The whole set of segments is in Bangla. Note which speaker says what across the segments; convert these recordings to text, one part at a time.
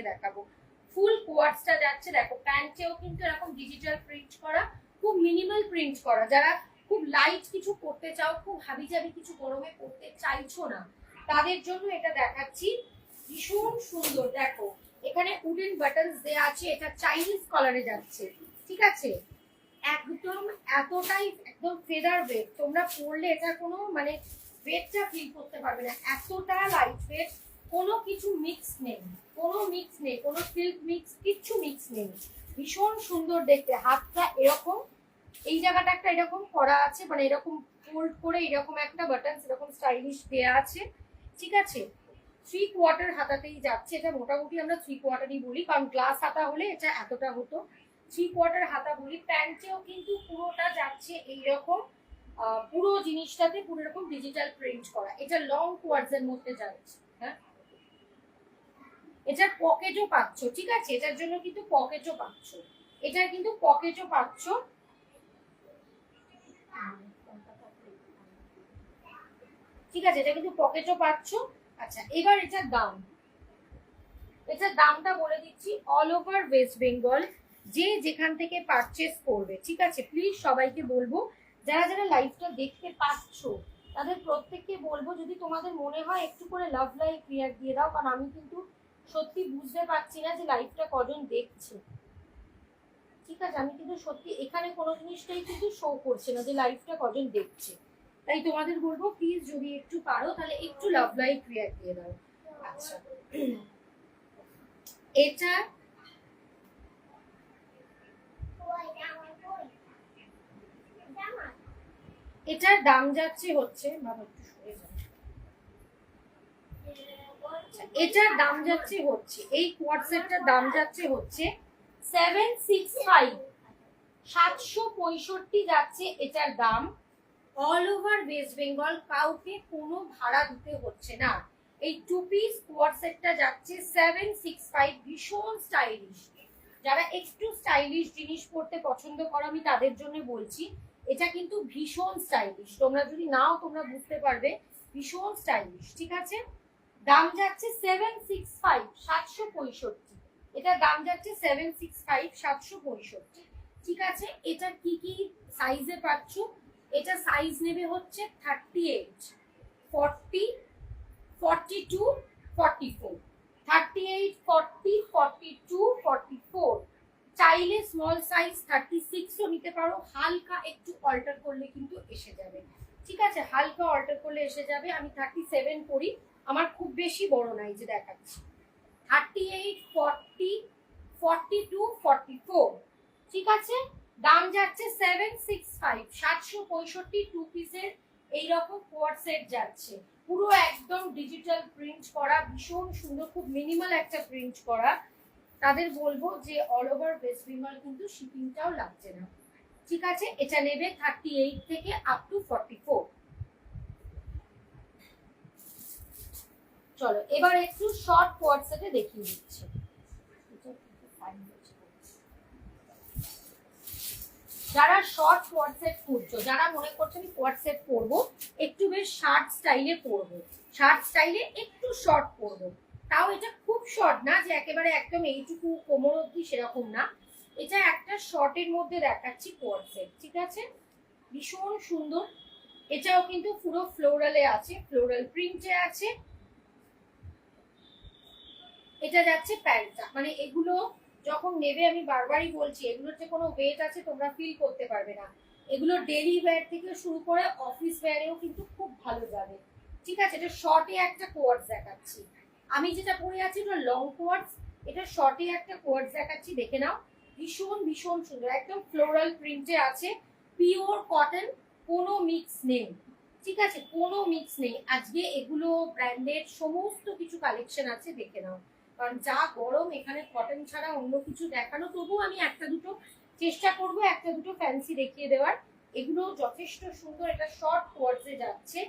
Speaker 1: দেখাবো। ফুল কোয়ার্টসটা যাচ্ছে, দেখো প্যান্টেও কিন্তু এরকম ডিজিটাল প্রিন্ট করা, খুব মিনিমাল প্রিন্ট করা। যারা খুব লাইট কিছু করতে চাও, খুব হাবিজাবি কিছু গরমে করতে চাইছো না, তাদের জন্য এটা দেখাচ্ছি। ভীষণ সুন্দর, দেখো এখানে উডেন বাটনস দেয়া আছে, এটা চাইনিজ কলারে যাচ্ছে, ঠিক আছে। একদম এতটাই একদম ফেদার ওয়েট, তোমরা পরলে এটা কোনো মানে ওয়েটটা ফিল করতে পারবে না, এতটা লাইট ওয়েট। কোনো কিছু মিক্স নেই, কোনো মিক্স নেই, কোনো সিল্ক মিক্স, কিচ্ছু মিক্স নেই। ভীষণ সুন্দর দেখতে। হাতটা এরকম, এই জায়গাটা একটা এরকম করা আছে, মানে এরকম ফোল্ড করে এরকম একটা বাটন এরকম স্টাইলিশ দেয়া আছে, ঠিক আছে। 3/4 হাতাতেই যাচ্ছে, এটা মোটামুটি আমরা 3/4ই বলি, কারণ গ্লাস হাতা হলে এটা এতটা হতো। 3/4 হাতা বলি। প্যান্টেও কিন্তু পুরোটা যাচ্ছে এইরকম, পুরো জিনিসটাতে পুরো এরকম ডিজিটাল প্রিন্ট করা। এটা লং কোয়ার্টস এর মধ্যে যাচ্ছে, হ্যাঁ। এটার পকেটও পাচ্ছ, ঠিক আছে, এটার জন্য কিন্তু পকেটও পাচ্ছ, এটার কিন্তু পকেটও পাচ্ছ, ঠিক আছে, এটা কিন্তু পকেটও পাচ্ছ। আচ্ছা, এবার এটার দাম, এটার দামটা বলে দিচ্ছি। অল ওভার ওয়েস্ট বেঙ্গল যে যেখান থেকে পারচেস করবে, ঠিক আছে, প্লিজ সবাইকে বলবো, যারা যারা লাইভটা দেখতে পাচ্ছ তাদের প্রত্যেককে বলবো, যদি তোমাদের মনে হয় একটু করে লাভ লাইক রিয়াক্ট দিয়ে দাও, কারণ আমি কিন্তু সত্যি বুঝতে পারছি না যে লাইভটা কজন দেখছে, ঠিক আছে। আমি কিন্তু সত্যি এখানে কোনো জিনিসটাই কিন্তু শো করছে না যে লাইভটা কজন দেখছে, তাই তোমাদের বলবো প্লিজ যদি একটু পারো তাহলে একটু লাভ লাইক রিয়াক্ট দিয়ে দাও। আচ্ছা, এটা এটার দাম যাচ্ছে হচ্ছে, বাবা একটু সরে যাও, এটার দাম যাচ্ছে হচ্ছে, এই কোয়ার্ট সেটটার দাম যাচ্ছে হচ্ছে 765, 765 যাচ্ছে এটার দাম। অল ওভার ওয়েস্ট বেঙ্গল, কাউকে কোনো ভাড়া দিতে হচ্ছে না। এই 2 পিস কোয়ার্ট সেটটা যাচ্ছে 765, ভীষণ স্টাইলিশ। যারা একটু স্টাইলিশ জিনিস পরতে পছন্দ করো আমি তাদের জন্য বলছি, এটা কিন্তু ভীষণ স্টাইলিশ। তোমরা যদি নাও তোমরা বুঝতে পারবে, ভীষণ স্টাইলিশ, ঠিক আছে। দাম যাচ্ছে 765, 765, এটার দাম যাচ্ছে 765, 765, ঠিক আছে। এটা কি কি সাইজে পাচ্ছ? এটা সাইজ নেবে হচ্ছে 38, 40, 42, 44, 38, 40, 42, 44। চাইলে স্মল সাইজ 36ও নিতে পারো, হালকা একটু অল্টার করলে কিন্তু এসে যাবে, ঠিক আছে, হালকা অল্টার করলে এসে যাবে। আমি 37 পরি, আমার খুব বেশি বড় নাই, যে দেখাচ্ছি 38, 40, 42, 44, ঠিক আছে। দাম যাচ্ছে 765, 765, 2 পিসের এইরকম কোয়ার্ট সেট যাচ্ছে, পুরো একদম ডিজিটাল প্রিন্ট করা, ভীষণ সুন্দর, খুব মিনিমাল একটা প্রিন্ট করা। তাদের বলবো যে অল ওভার ওয়েস্ট বেঙ্গল কিন্তু শিপিংটাও লাগছে না, ঠিক আছে। এটা নেবে 38 থেকে আপ টু 44। চলো এবার একটু শর্ট কোয়ার্ট সেটে দেখিয়ে দিচ্ছি। যারা শর্ট কোয়ার্ট সেট খুঁজছো, যারা মনে করছো আমি কোয়ার্ট সেট পরবো, একটু বেশ শার্ট স্টাইলে পরবো, শার্ট স্টাইলে একটু শর্ট পরবো, তাও এটা খুব শর্ট না যে একেবারে একদম এইটুকু কোমর অবধি, সেরকম না, এটা একটা শর্টের মধ্যে দেখাচ্ছি কোয়ার্ট সেট, ঠিক আছে। ভীষণ সুন্দর, এটাও কিন্তু পুরো ফ্লোরালে আছে, ফ্লোরাল প্রিন্টে আছে। এটা যাচ্ছে প্যান্টটা, মানে এগুলো যখন নেবে, আমি বারবারই বলছি, এগুলোর যে কোনো ওয়েট আছে তোমরা ফিল করতে পারবে না। এগুলো ডেইলি ওয়্যার থেকে শুরু করে অফিস ওয়্যারেও কিন্তু খুব ভালো যাবে, ঠিক আছে। এটা শর্টে একটা কোয়ার্টস দেখাচ্ছি, আমি যেটা পরে আছি এটা লং কোয়ার্টস, এটা শর্টে একটা কোয়ার্টস দেখাচ্ছি, দেখে নাও। ভীষণ ভীষণ সুন্দর, একদম ফ্লোরাল প্রিন্টে আছে, পিওর কটন, কোনো মিক্স নেই, ঠিক আছে, কোনো মিক্স নেই। আজকে এগুলো ব্র্যান্ডেড সমস্ত কিছু কালেকশন আছে, দেখে নাও, কারণ যা গরম এখানে কটন ছাড়া অন্য কিছু দেখানো, তবু আমি একটা দুটো চেষ্টা করব, একটা দুটো ফ্যান্সি দেখিয়ে দেওয়ার। এগুলো যথেষ্ট সুন্দর, এটা শর্ট কোয়ার্টসে যাচ্ছে।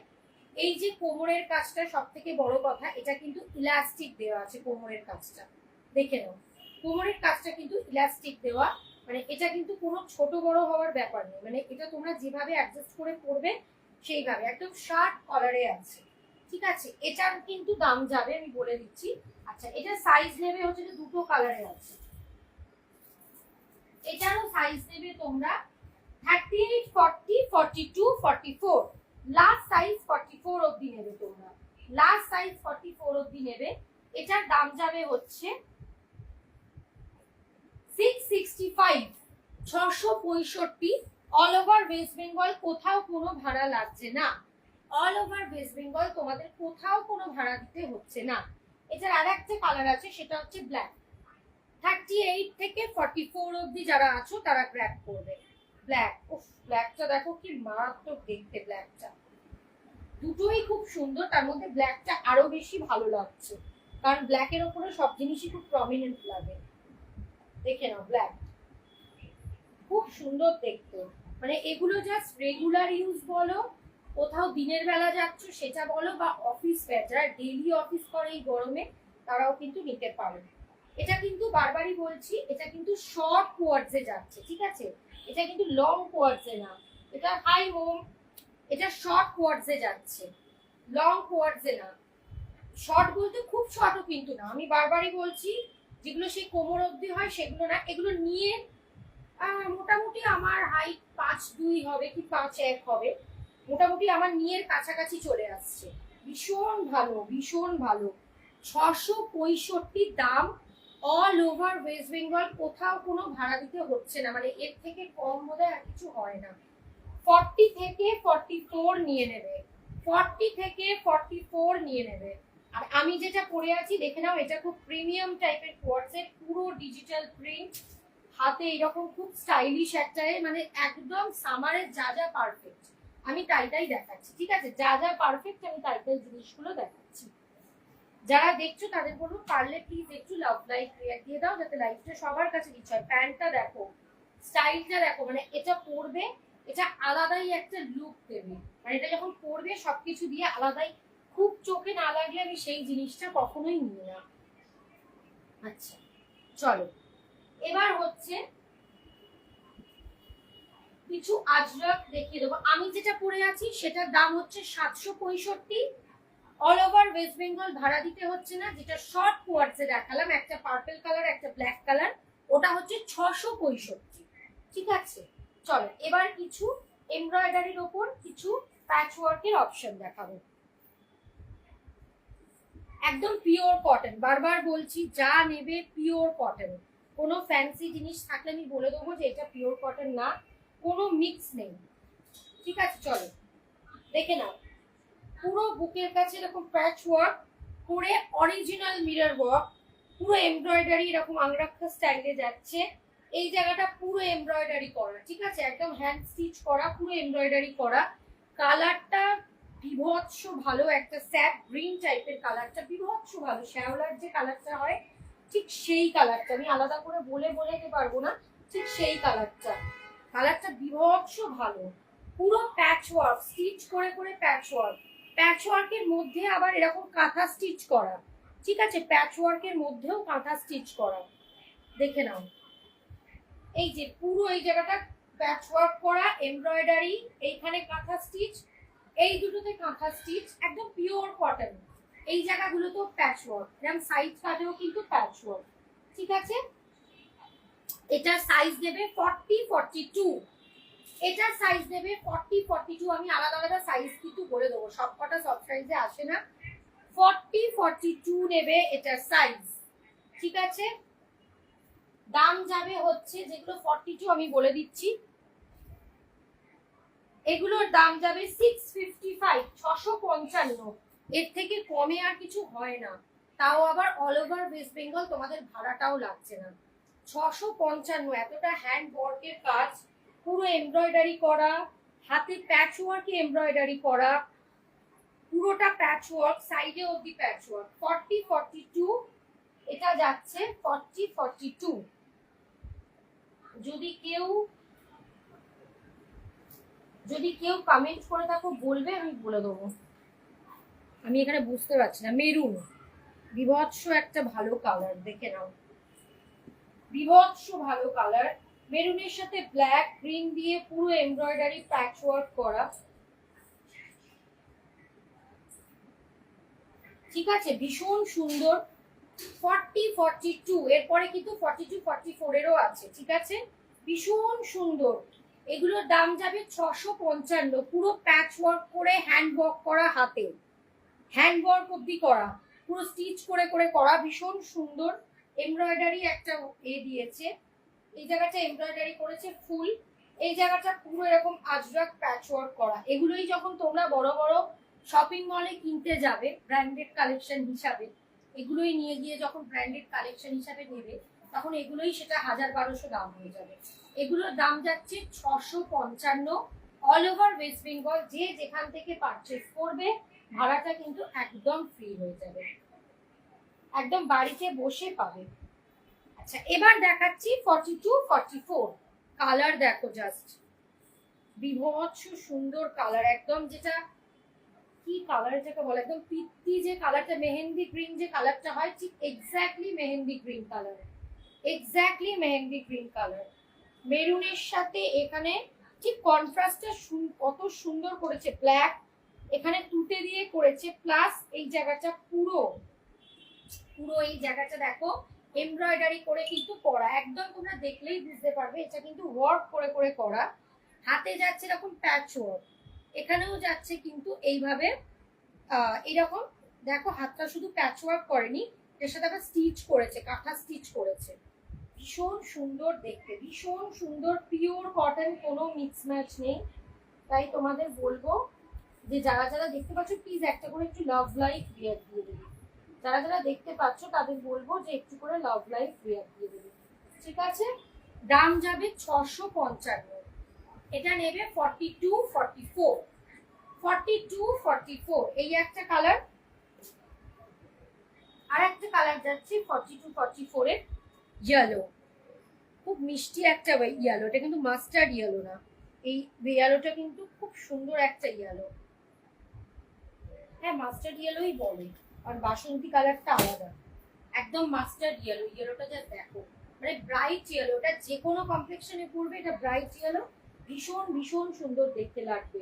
Speaker 1: এই যে কোমরের কাজটা সব থেকে বড় কথা, এটা কিন্তু ইলাস্টিক দেওয়া আছে, কোমরের কাজটা দেখে নাও, কোমরের কাজটা কিন্তু ইলাস্টিক দেওয়া, মানে এটা কিন্তু কোনো ছোট বড় হওয়ার ব্যাপার নেই, মানে এটা তোমরা যেভাবে অ্যাডজাস্ট করে পরবে সেইভাবে, একদম শার্ট কলারে আছে, ঠিক আছে। এটার কিন্তু দাম যাবে, আমি বলে দিচ্ছি। আচ্ছা, এটা সাইজ নেবে হচ্ছে যে দুটো কালারে আছে। এটারও সাইজ নেবে তোমরা 38, 40, 42, 44, লাস্ট সাইজ 44 অবধি নেবে তোমরা, লাস্ট সাইজ 44 অবধি নেবে। এটার দাম যাবে হচ্ছে 665, 665। অল ওভার ওয়েস্ট বেঙ্গল, কোথাও কোনো ভাড়া লাগছে না। অল ওভার ওয়েস্ট বেঙ্গল তোমাদের কোথাও কোনো ভাড়া দিতে হচ্ছে না। এটার আর একটা কালার আছে, সেটা হচ্ছে ব্ল্যাক। 38 থেকে 44 অবধি যারা আছো তারা গ্র্যাব করবে ব্ল্যাক। উফ, ব্ল্যাকটা দেখো কি মারাত্মক দেখতে, ব্ল্যাকটা দুটোই খুব সুন্দর, তার মধ্যে ব্ল্যাকটা আরো বেশি ভালো লাগছে, কারণ ব্ল্যাকের ওপরে সব জিনিসই খুব প্রমিনেন্ট লাগে। দেখে নাও, ব্ল্যাক খুব সুন্দর দেখতে। মানে এগুলো জাস্ট রেগুলার ইউজ বলো, কোথাও দিনের বেলা যাচ্ছ সেটা বলো, বা অফিস ওয়্যার, যারা ডেইলি অফিস করে এই গরমে তারাও কিন্তু নিতে পারে। এটা কিন্তু বারবারই বলছি, এটা কিন্তু শর্ট কোয়ার্ডসে যাচ্ছে, ঠিক আছে? এটা কিন্তু লং কোয়ার্ডসে না। এটা হাই হোম, এটা শর্ট কোয়ার্ডসে যাচ্ছে, লং কোয়ার্ডসে না। শর্ট বলতে খুব শর্টও কিন্তু না, আমি বারবারই বলছি, যেগুলো সেই কোমর অবধি হয় সেগুলো না। এগুলো নিয়ে মোটামুটি আমার হাইট 5'2" হবে কি 5'1" হবে, মোটামুটি আমার নিয়ের কাছাকাছি চলে আসছে। ভীষণ ভালো, ভীষণ ভালো। 665 দাম, অল ওভার ওয়েস্ট বেঙ্গল, কোথাও কোনো ভাড়া দিতে হচ্ছে না, মানে এর থেকে কম বোধহয় আর কিছু হয় না। 40 থেকে 44 নিয়ে নেবে, 40 থেকে 44 নিয়ে নেবে। আর আমি যেটা পরে আছি দেখে নাও, এটা খুব প্রিমিয়াম টাইপের কোয়ার্টসের, পুরো ডিজিটাল প্রিন্ট, হাতে এরকম খুব স্টাইলিশ একটা, মানে একদম সামারের যা যা পারফেক্ট আমি তাই দেখাচ্ছি, ঠিক আছে? যা যা পারফেক্ট আমি তাই জিনিসগুলো দেখাচ্ছি। যারা দেখছো তাদের বলবো পারলে প্লিজ একটু লাভ লাইক রিঅ্যাক্ট দিয়ে দাও, যাতে লাইভটা সবার কাছে রিচ হয়। প্যান্টটা দেখো, স্টাইলটা দেখো, মানে এটা পরবে, এটা আলাদাই একটা লুক দেবে, মানে এটা যখন পরবে সবকিছু দিয়ে আলাদাই, খুব চোখে না লাগলে আমি সেই জিনিসটা কখনোই নিই না। আচ্ছা চলো, এবার হচ্ছে কিছু আজরাক দেখিয়ে দেবো। আমি যেটা পরে আছি সেটার দাম হচ্ছে 765। অল ওভার ওয়েস্ট বেঙ্গল ভাড়া দিতে হচ্ছে না। যেটা শর্ট কোয়ার্টসে দেখালাম, একটা পার্পল কালার একটা ব্ল্যাক কালার, ওটা হচ্ছে 665, ঠিক আছে? চলো এবার কিছু এমব্রয়ডারির ওপর কিছু প্যাচ ওয়ার্কের অপশন দেখাবো। একদম পিওর কটন, বারবার বলছি যা নেবে পিওর কটন। কোনো ফ্যান্সি জিনিস থাকলে আমি বলে দেবো যে এটা পিওর কটন না, কোনো মিক্স নেই, ঠিক আছে? চলো দেখে নাও, পুরো বুকের কাছে এরকম প্যাচ ওয়ার্ক করে, অরিজিনাল মিরর ওয়ার্ক, পুরো এমব্রয়ডারি এরকম আংরাক্ষা স্টাইলে যাচ্ছে। এই জায়গাটা পুরো এমব্রয়ডারি করা, ঠিক আছে? একদম হ্যান্ড স্টিচ করা, পুরো এমব্রয়ডারি করা। কালারটা বিভৎস ভালো, একটা স্যাপ গ্রিন টাইপের কালারটা বিভৎস ভালো, শ্যাওলার যে কালারটা হয় ঠিক সেই কালারটা, আমি আলাদা করে বলতে পারবো না, ঠিক সেই কালারটা। কালারটা বিভৎস ভালো, পুরো প্যাচ ওয়ার্ক, স্টিচ করে করে প্যাচ ওয়ার্ক। প্যাচ ওয়ার্কের মধ্যে আবার এরকম কাঁথা স্টিচ করা, ঠিক আছে? প্যাচ ওয়ার্কের মধ্যেও কাঁথা স্টিচ করা, দেখে নাও। এই যে পুরো এই জায়গাটা প্যাচ ওয়ার্ক করা, এমব্রয়ডারি, এইখানে কাঁথা স্টিচ, এই দুটোতে কাঁথা স্টিচ, একদম পিওর কটন। এই জায়গাগুলোতেও প্যাচ ওয়ার্ক, যেমন সাইড কাটেও কিন্তু প্যাচ ওয়ার্ক, ঠিক আছে? এটা সাইজ দেবে 40, 42। এটার সাইজ দেবে 40, 42। আমি আলাদা আলাদা সাইজ কিন্তু বলে দেবো, সব কটা সব সাইজে আসে না। 40, 42 নেবে এটার সাইজ, ঠিক আছে? দাম যাবে হচ্ছে, যেগুলো 42 আমি বলে দিচ্ছি, এগুলোর দাম যাবে 655, 655। এর থেকে কমে আর কিছু হয় না, তাও আবার অল ওভার ওয়েস্ট বেঙ্গল, তোমাদের ভাড়াটাও লাগছে না। 655, এতটা হ্যান্ড ওয়ার্কের কাজ, পুরো এমব্রয়ডারি করা, হাতে প্যাচ ওয়ার্কে এমব্রয়ডারি করা, পুরোটা প্যাচ ওয়ার্ক, সাইডে অবধি প্যাচ ওয়ার্ক। 40, 42 এটা যাচ্ছে 40, 42। যদি কেউ কমেন্ট করে থাকো বলবে, আমি বলে দেবো। আমি এখানে বুঝতে পারছি না। মেরুন, বিভৎস একটা ভালো কালার, দেখে নাও, বিভৎস ভালো কালার। মেরুনের সাথে ব্ল্যাক গ্রিন দিয়ে পুরো এমব্রয়ডারি প্যাচ ওয়ার্ক করা, ঠিক আছে? ভীষণ সুন্দর। 40, 42, এরপরে কিন্তু 42 44 এরও আছে, ঠিক আছে। ভীষণ সুন্দর, এগুলোর দাম যাবে 655, পুরো প্যাচ ওয়ার্ক করে, হ্যান্ড ওয়ার্ক করা, হাতে হ্যান্ড ওয়ার্ক অব্দি করা, পুরো স্টিচ করে করে করা, ভীষণ সুন্দর। এমব্রয়ডারি একটা দিয়েছে, এই জায়গাটা এমব্রয়ডারি করেছে ফুল, এই জায়গাটা পুরো এরকম আজরাক প্যাচ ওয়ার্ক করা। এগুলোই যখন তোমরা বড় বড় শপিং মলে কিনতে যাবে ব্র্যান্ডেড কালেকশন হিসাবে, এগুলোই নিয়ে গিয়ে যখন ব্র্যান্ডেড কালেকশন হিসাবে নেবে, তখন এগুলোই সেটা 1000-1200 দাম হয়ে যাবে। এগুলোর দাম যাচ্ছে 655, অল ওভার ওয়েস্ট বেঙ্গল। যে যেখান থেকে পারচেস করবে ভাড়াটা কিন্তু একদম ফ্রি হয়ে যাবে, একদম বাড়িতে বসে পাবে। আচ্ছা, এবার দেখাচ্ছি 42 44। কালার দেখো, জাস্ট বিভৎস সুন্দর কালার, একদম যেটা কি কালার যেটা বলে, একদম পিত্তি যে কালারটা, মেহেন্দি গ্রিন যে কালারটা হয়, ঠিক exactly mehendi green colour, exactly mehendi green colour. মেরুনের সাথে এখানে ঠিক কন্ট্রাস্টটা কত সুন্দর করেছে, ব্ল্যাক এখানে তুতে দিয়ে করেছে, প্লাস এই জায়গাটা পুরো এই জায়গাটা দেখো এমব্রয়ডারি করে কিন্তু করা, একদম তোমরা দেখলেই বুঝতে পারবে এটা কিন্তু ওয়ার্ক করে করে করা। হাতে যাচ্ছে এরকম প্যাচ ওয়ার্ক, এখানেও যাচ্ছে কিন্তু এইভাবে এরকম দেখো, হাতটা শুধু প্যাচ ওয়ার্ক করেনি, এর সাথে আবার স্টিচ করেছে, কাঁথা স্টিচ করেছে, ভীষণ সুন্দর দেখতে, ভীষণ সুন্দর, পিওর কটন, কোনো মিক্স ম্যাচ নেই। তাই তোমাদের বলবো যে যারা যারা দেখতে পাচ্ছ প্লিজ একটা করে একটু লাভ লাইফ রিয়াক্ট দিয়ে দেবে, যারা যারা দেখতে পাচ্ছ তাদের বলবো যে একটু করে লাভ লাইফ রিয়াক্ট দিয়ে দেবে, ঠিক আছে। দাম যাবে 655, এটা নেবে 42 44, 42 44। এই একটা কালার, আর একটা কালার যাচ্ছে 42 44 এর ইয়েলো, খুব মিষ্টি একটা ইয়েলো, এটা কিন্তু মাস্টার্ড ইয়েলো না, এই ইয়েলোটা কিন্তু খুব সুন্দর একটা ইয়েলো, হ্যাঁ মাস্টার্ড ইয়েলোই বলে, আর বাসন্তী কালারটা আলাদা, একদম মাস্টার্ড ইয়েলো। ইয়েলোটা যা দেখো, মানে ব্রাইট ইয়েলো, এটা যে কোনো কমপ্লেক্সনে পড়বে, এটা ব্রাইট ইয়েলো, ভীষণ ভীষণ সুন্দর দেখতে লাগবে।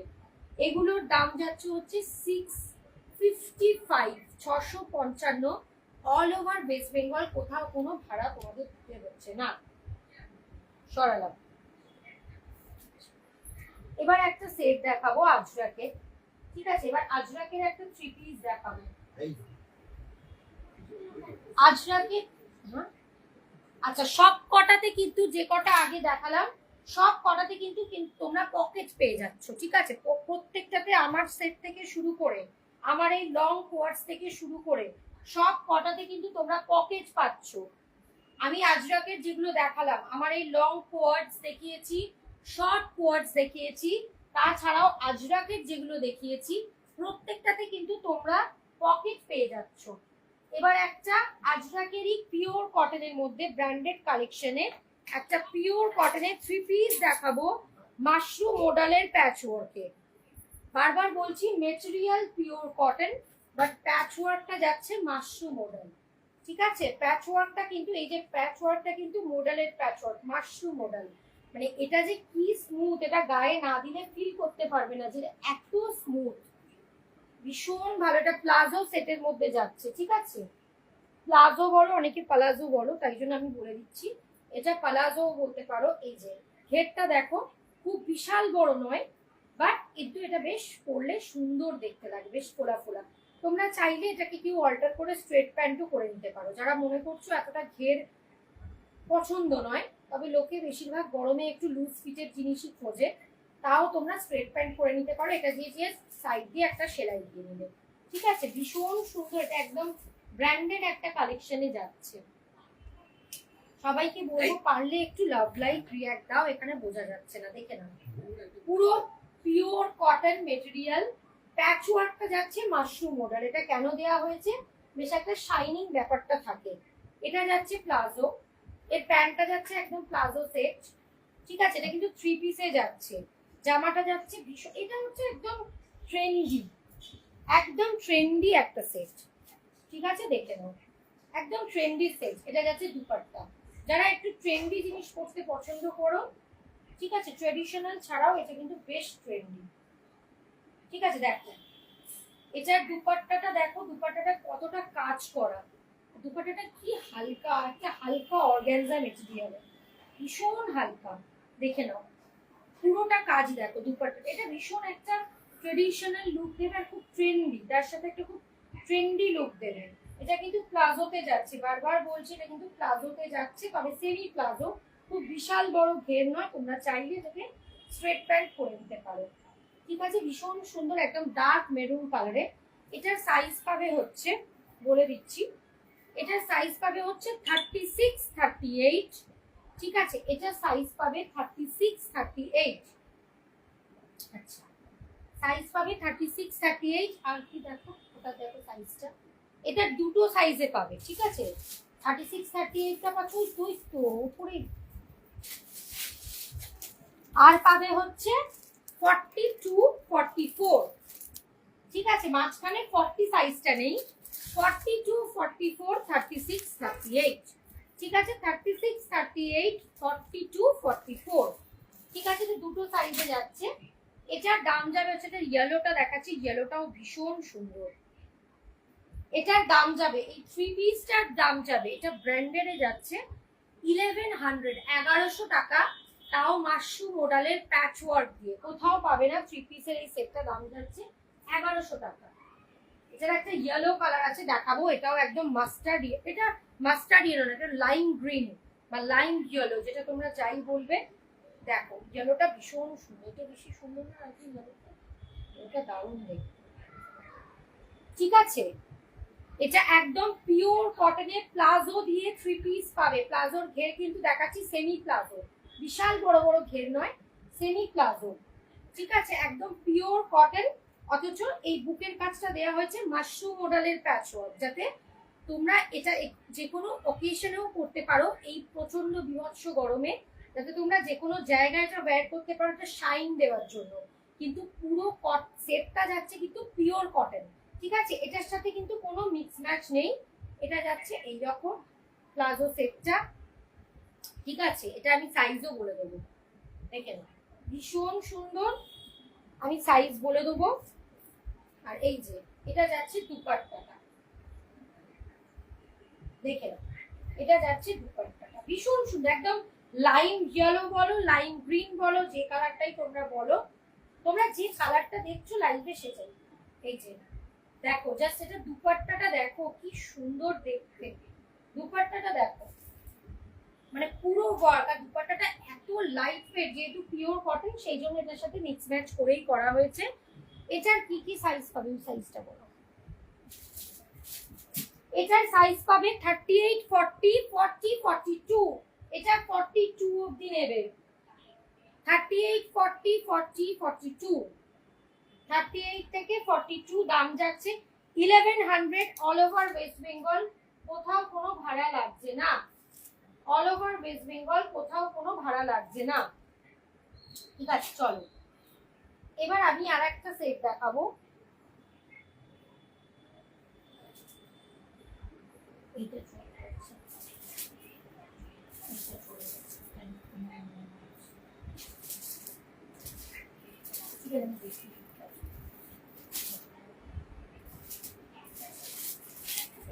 Speaker 1: এগুলোর দাম যাচ্ছে হচ্ছে 655, 655, অল ওভার ওয়েস্ট বেঙ্গল, কোথাও কোনো ভাড়া তোমাদের দিতে হচ্ছে না। সরালাম। এবার একটা সেট দেখাবো আজরাকে, ঠিক আছে। এবার আজরাকের একটা 3 পিস দেখাবো, আজরাকে। আচ্ছা, সব কটাতে কিন্তু যে কটা আগে দেখালাম সব কটাতে কিন্তু তোমরা পকেট পেয়ে যাচ্ছ, ঠিক আছে। প্রত্যেকটাতে আমার সেট থেকে শুরু করে, আমার এই লং কোয়ার্টস থেকে শুরু করে সব কটাতে কিন্তু তোমরা পকেট পাচ্ছ। আমি আজরাকের যেগুলো দেখালাম, আমার এই লং কোয়ার্টস দেখিয়েছি, শর্ট কোয়ার্টস দেখিয়েছি, তাছাড়াও আজরাকের যেগুলো দেখিয়েছি প্রত্যেকটাতে কিন্তু তোমরা পকেট পেয়ে যাচ্ছ। এবার একটা আজরাকেরই পিওর কটনের মধ্যে ব্র্যান্ডেড কালেকশনে একটা পিওর কটনের 3 পিস দেখাবো, মাশরুম মডেলের প্যাচ ওয়ার্কে। বারবার বলছি মেটেরিয়াল পিওর কটন, বাট প্যাচ ওয়ার্কটা যাচ্ছে মাশরুম মডেল, ঠিক আছে। প্যাচ ওয়ার্কটা কিন্তু, এই যে প্যাচ ওয়ার্কটা কিন্তু মডেলের প্যাচ ওয়ার্ক, মাশরুম মডেল, মানে এটা যে কি স্মুথ, এটা গায়ে না দিলে ফিল করতে পারবে না যে এত স্মুথ, ভীষণ ভালো। এটা প্লাজো সেটের মধ্যে যাচ্ছে, ঠিক আছে। প্লাজো বলো, অনেকে পালাজো বলো, তাই জন্য আমি বলে দিচ্ছি এটা পালাজো বলতে পারো। এই যে ঘেরটা দেখো, খুব বিশাল বড় নয়, বাট কিন্তু এটা বেশ পরলে সুন্দর দেখতে লাগে, বেশ ফোলা ফোলা। তোমরা চাইলে এটাকে কেউ অল্টার করে স্ট্রেট প্যান্টও করে নিতে পারো, যারা মনে করছো এতটা ঘের পছন্দ নয়, তবে লোকে বেশিরভাগ গরমে একটু লুজ ফিটের জিনিসই খোঁজে, তাও তোমরা স্ট্রেট প্যান্ট করে নিতে পারো, এটা দিয়ে সাইড দিয়ে একটা সেলাই দিয়ে নিলে, ঠিক আছে। ভীষণ সুন্দর, এটা একদম ব্র্যান্ডেড একটা কালেকশনে যাচ্ছে। সবাইকে বলবো পারলে একটু লাভ লাইক রিয়াক্ট দাও, এখানে বোঝা যাচ্ছে না, দেখে না, পুরো পিওর কটন মেটেরিয়াল, প্যাচ ওয়ার্কটা যাচ্ছে মাশরুম মডেল। এটা কেন দেওয়া হয়েছে, বেশ একটা শাইনিং ব্যাপারটা থাকে। এটা যাচ্ছে প্লাজো, এর প্যান্টটা যাচ্ছে একদম প্লাজো সেট, ঠিক আছে। এটা কিন্তু 3 পিসে যাচ্ছে, জামাটা যাচ্ছে ভীষণ, এটা হচ্ছে একদম ট্রেন্ডি, একদম ট্রেন্ডি একটা সেট, ঠিক আছে। দেখে নাও, একদম ট্রেন্ডি সেট। এটা যাচ্ছে দুপাট্টা, যারা একটু ট্রেন্ডি জিনিস পরতে পছন্দ করো, ঠিক আছে, ট্রেডিশনাল ছাড়াও এটা কিন্তু বেশ ট্রেন্ডি, ঠিক আছে। দেখো এটার দুপাট্টাটা দেখো, দুপাট্টাটা কতটা কাজ করা, দুপাট্টাটা কি হালকা, অর্গানজা মেটেরিয়াল, ভীষণ হালকা। দেখে নাও পুরোটা কাজ দেখো দুপাট্টা, এটা ভীষণ একটা ট্রেডিশনাল লুক দেবে আর খুব ট্রেন্ডি, তার সাথে একটা খুব ট্রেন্ডি লুক দেবে। এটা কিন্তু প্লাজোতে যাচ্ছে, বারবার বলছি এটা কিন্তু প্লাজোতে যাচ্ছে, তবে সেমি প্লাজো, খুব বিশাল বড় ঘের নয়। তোমরা চাইলে এটাকে স্ট্রেট প্যান্ট করে নিতে পারো। ঠিক আছে, ভীষণ সুন্দর একদম ডার্ক মেরুন কালারে। এটার সাইজ পাবে হচ্ছে, বলে দিচ্ছি, এটার সাইজ পাবে হচ্ছে 36, 38। ঠিক আছে, এটার সাইজ পাবে 36, 38। আচ্ছা, সাইজ পাবে 36, 38। আর কি দেখো, ওটা দেখো সাইজটা, এটা দুটো সাইজে পাবে। ঠিক আছে, 36, 38টা পাচ্ছ তুই তো উপরে। আর পাবে হচ্ছে 42, 44। ঠিক আছে, মাঝখানে 40 সাইজটা নেই। 42, 44, 36, 38। ঠিক আছে, 36, 38, 42, 44। ঠিক আছে, তো দুটো সাইজে যাচ্ছে। এটার দাম যাবে হচ্ছে, এটা ইয়েলোটা দেখাচ্ছি, ইয়েলোটাও ভীষণ সুন্দর। এটার দাম যাবে, এই থ্রি পিসটার দাম যাবে, এটা ব্র্যান্ডেড যাচ্ছে 1100, 1100 টাকা। তাও মাশরুম মডেলের প্যাচ ওয়ার্ক দিয়ে, কোথাও পাবে না। থ্রি পিসের এই সেটটা দাম যাচ্ছে 1100 টাকা। এটার একটা ইয়েলো কালার আছে, দেখাবো, এটাও একদম মাস্টার্ড, এটা মাস্টার্ড ইয়েলো না, এটা লাইম গ্রিন বা লাইম ইয়েলো, যেটা তোমরা যাই বলবে। দেখো ইয়েলোটা ভীষণ সুন্দর, এটা বেশি সুন্দর না আর কি, ইয়েলোটা এটা দারুণ দেখতে। ঠিক আছে, এটা একদম পিওর কটনের প্লাজো দিয়ে থ্রি পিস পাবে। প্লাজোর ঘের কিন্তু দেখাচ্ছি সেমি প্লাজো, বিশাল বড় বড় ঘের নয়, সেমি প্লাজো। ঠিক আছে, একদম পিওর কটন, অথচ এই বুকের কাজটা দেওয়া হয়েছে মাশরুম মডেলের প্যাচওয়ার্ক, যাতে তোমরা এটা যে কোনো অকেশনেও করতে পারো এই প্রচন্ড বিভৎস গরমে, যাতে তোমরা যে কোনো জায়গায় এটা ওয়্যার করতে পারো, এটা শাইন দেওয়ার জন্য। কিন্তু পুরো সেটটা যাচ্ছে কিন্তু পিওর কটন। ঠিক আছে, এটার সাথে কিন্তু কোনো মিক্স ম্যাচ নেই, এটা যাচ্ছে এইরকম প্লাজো সেটটা। ঠিক আছে, এটা আমি সাইজও বলে দেবো, দেখে নাও ভীষণ সুন্দর, আমি সাইজ বলে দেবো। আর এই যে এটা যাচ্ছে দুপাট্টাটা, দেখে নাও, এটা যাচ্ছে দুপাট্টাটা ভীষণ সুন্দর, একদম লাইম ইয়েলো বলো, লাইম গ্রিন বলো, যে কালারটাই তোমরা বলো, তোমরা যে কালারটা দেখছো লাইভে সেটাই। এই যে দেখো, জাস্ট এটা দুপাট্টাটা দেখো কি সুন্দর দেখতে, দুপাট্টাটা দেখো, মানে পুরো ওয়ার্ক। আর দুপাট্টাটা এত লাইট ওয়েট, যেহেতু পিওর কটন সেই জন্য এটার সাথে মিক্স ম্যাচ করেই করা হয়েছে। এটার কি কি সাইজ পাবে, সাইজটা বলো। এটার সাইজ পাবে 38, 40, 40, 42। এটা 42 অবধি নেবে, 38, 40, 40, 42। 38 থেকে 42 দাম যাচ্ছে 1100, অল ওভার ওয়েস্ট বেঙ্গল, কোথাও কোনো ভাড়া লাগছে না। অল ওভার ওয়েস্ট বেঙ্গল, কোথাও কোনো ভাড়া লাগছে না। ঠিক আছে, চলো এবার আমি আর একটা সেট দেখাবো। এইটা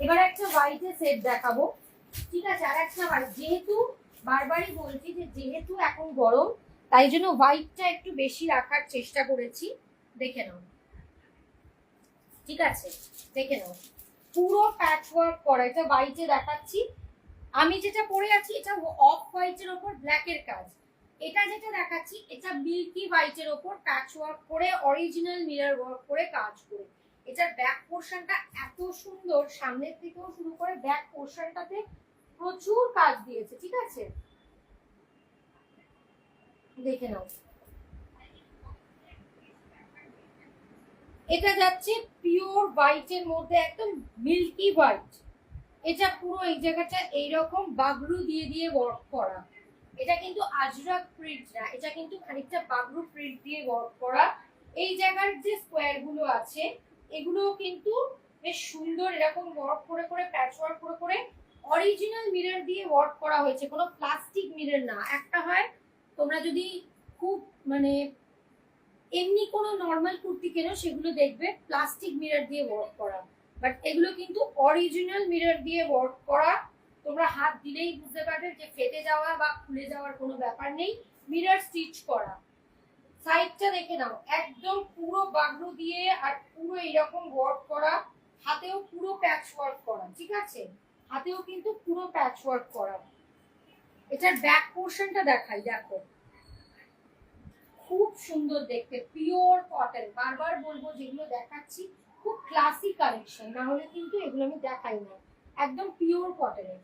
Speaker 1: এবার একটা হোয়াইটের সেট দেখাবো। ঠিক আছে, আর একটা হোয়াইট, যেহেতু বারবারই বলছি যে যেহেতু এখন গরম, তাই জন্য হোয়াইটটা একটু বেশি রাখার চেষ্টা করেছি। দেখে নাও, ঠিক আছে, দেখে নাও পুরো প্যাচ ওয়ার্ক করা, এটা হোয়াইটে দেখাচ্ছি। আমি যেটা পরে আছি এটা অফ হোয়াইটের ওপর ব্ল্যাকের কাজ। এটা যেটা দেখাচ্ছি এটা মিল্কি হোয়াইটের ওপর প্যাচ ওয়ার্ক করে, অরিজিনাল মিরর ওয়ার্ক করে কাজ করে। এটার ব্যাক পোর্শনটা এত সুন্দর, সামনের থেকেও শুরু করে ব্যাক পোর্শনটাতে প্রচুর কাজ দিয়েছে। ঠিক আছে, দেখে নাও, এটা যাচ্ছে পিওর হোয়াইটের মধ্যে, একদম মিল্কি হোয়াইট। এটা পুরো এই জায়গাটা এইরকম বাগরু দিয়ে দিয়ে ওয়ার্ক করা। এটা কিন্তু আজরাক প্রিন্ট না, এটা কিন্তু খানিকটা বাগরু প্রিন্ট দিয়ে ওয়ার্ক করা। এই জায়গার যে স্কোয়ার গুলো আছে এগুলো কিন্তু বেশ সুন্দর, এরকম ওয়ার্ক করে করে প্যাচ ওয়ার্ক করে করে অরিজিনাল মিরর দিয়ে ওয়ার্ক করা হয়েছে, কোনো প্লাস্টিক মিরর না। একটা হয় তোমরা যদি খুব মানে এমনি কোনো নর্মাল কুর্তি কেনো, সেগুলো দেখবে প্লাস্টিক মিরর দিয়ে ওয়ার্ক করা, বাট এগুলো কিন্তু অরিজিনাল মিরর দিয়ে ওয়ার্ক করা। তোমরা হাত দিলেই বুঝতে পারবে যে ফেটে যাওয়া বা খুলে যাওয়ার কোনো ব্যাপার নেই। মিরর স্টিচ করা, সাইডটা দেখে নাও একদম পুরো বাগরু দিয়ে আর পুরো এরকম ওয়ার্ক করা, হাতেও পুরো প্যাচ ওয়ার্ক করা, ঠিক আছে, হাতেও কিন্তু পুরো প্যাচ ওয়ার্ক করা। এটার ব্যাক পোর্শনটা দেখাই, দেখো খুব সুন্দর দেখতে, পিওর কটন। বারবার বলবো যেগুলো দেখাচ্ছি খুব ক্লাসি কালেকশন, না হলে কিন্তু এগুলো আমি দেখাই না। একদম পিওর কটনের,